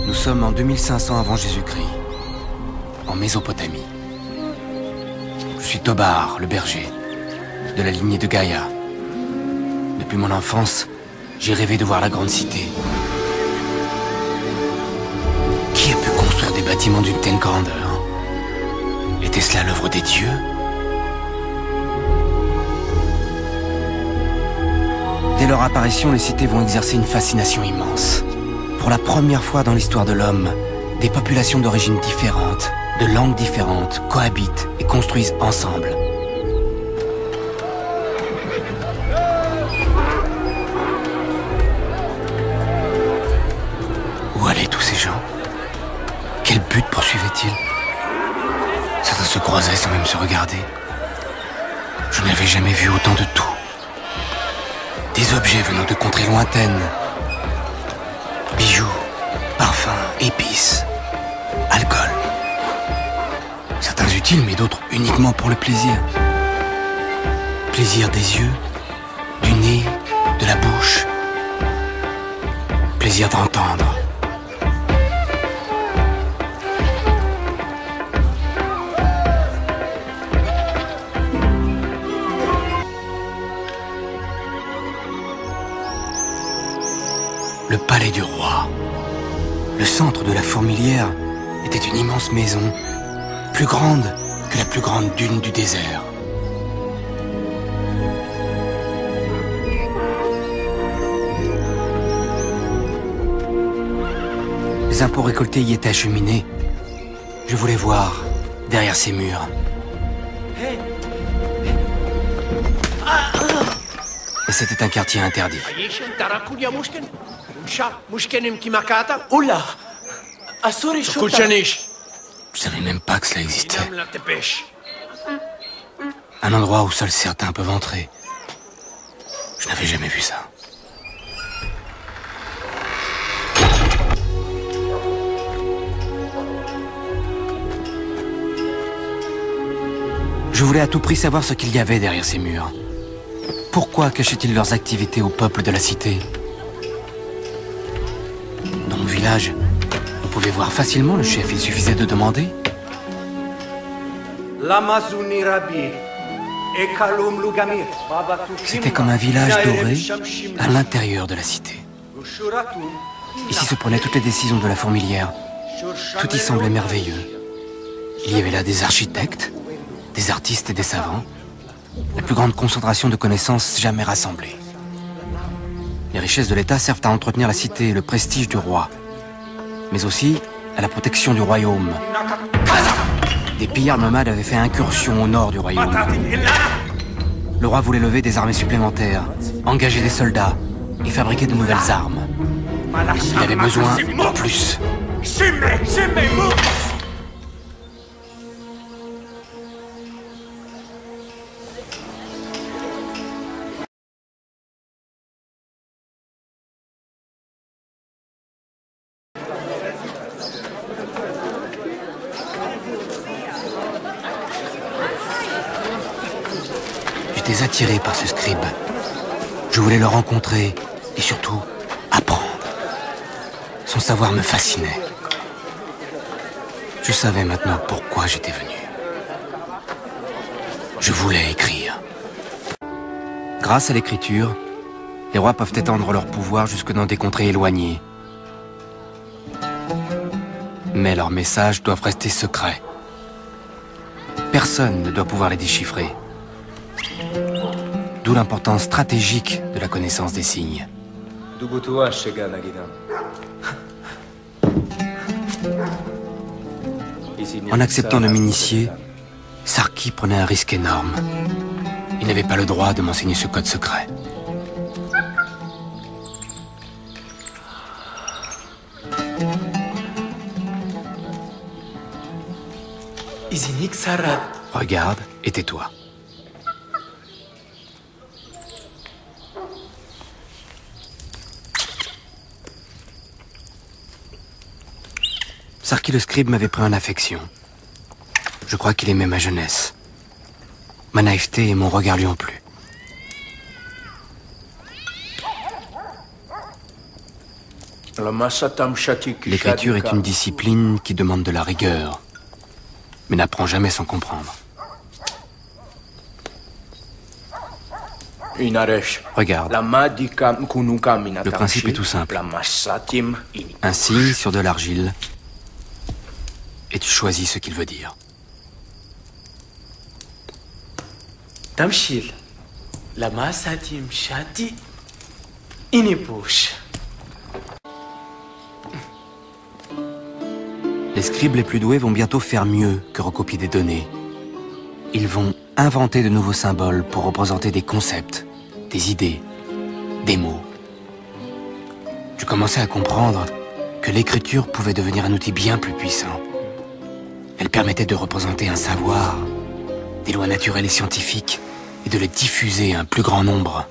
Nous sommes en 2500 avant Jésus-Christ, en Mésopotamie. Je suis Tobar, le berger, de la lignée de Gaïa. Depuis mon enfance, j'ai rêvé de voir la grande cité. Qui a pu construire des bâtiments d'une telle grandeur? Était-ce là l'œuvre des dieux? Dès leur apparition, les cités vont exercer une fascination immense. Pour la première fois dans l'histoire de l'homme, des populations d'origines différentes, de langues différentes, cohabitent et construisent ensemble. Où allaient tous ces gens? Quel but poursuivaient-ils? Certains se croisaient sans même se regarder. Je n'avais jamais vu autant de tout. Des objets venant de contrées lointaines. Bijoux, parfums, épices, alcool. Certains utiles, mais d'autres uniquement pour le plaisir. Plaisir des yeux, du nez, de la bouche. Plaisir d'entendre. Le palais du roi. Le centre de la fourmilière était une immense maison, plus grande que la plus grande dune du désert. Les impôts récoltés y étaient acheminés. Je voulais voir derrière ces murs. Et c'était un quartier interdit. Je savais même pas que cela existait. Un endroit où seuls certains peuvent entrer. Je n'avais jamais vu ça. Je voulais à tout prix savoir ce qu'il y avait derrière ces murs. Pourquoi cachaient-ils leurs activités au peuple de la cité? Dans mon village, on pouvait voir facilement le chef, il suffisait de demander. C'était comme un village doré à l'intérieur de la cité. Ici se prenaient toutes les décisions de la fourmilière. Tout y semblait merveilleux. Il y avait là des architectes, des artistes et des savants. La plus grande concentration de connaissances jamais rassemblées. Les richesses de l'État servent à entretenir la cité et le prestige du roi, mais aussi à la protection du royaume. Des pillards nomades avaient fait incursion au nord du royaume. Le roi voulait lever des armées supplémentaires, engager des soldats et fabriquer de nouvelles armes. Il avait besoin de plus. J'étais attiré par ce scribe. Je voulais le rencontrer et surtout apprendre. Son savoir me fascinait. Je savais maintenant pourquoi j'étais venu. Je voulais écrire. Grâce à l'écriture, les rois peuvent étendre leur pouvoir jusque dans des contrées éloignées. Mais leurs messages doivent rester secrets. Personne ne doit pouvoir les déchiffrer. D'où l'importance stratégique de la connaissance des signes. En acceptant de m'initier, Sarki prenait un risque énorme. Il n'avait pas le droit de m'enseigner ce code secret. Regarde et tais-toi. Sarki le scribe m'avait pris en affection. Je crois qu'il aimait ma jeunesse. Ma naïveté et mon regard lui ont plu. L'écriture est une discipline qui demande de la rigueur, mais n'apprend jamais sans comprendre. Regarde, le principe est tout simple. Un signe sur de l'argile, et tu choisis ce qu'il veut dire. تمشي لماساتي مشاتي إني بوش. Les scribes les plus doués vont bientôt faire mieux que recopier des données. Ils vont inventer de nouveaux symboles pour représenter des concepts, des idées, des mots. Je commençais à comprendre que l'écriture pouvait devenir un outil bien plus puissant. Elle permettait de représenter un savoir, des lois naturelles et scientifiques, et de les diffuser à un plus grand nombre.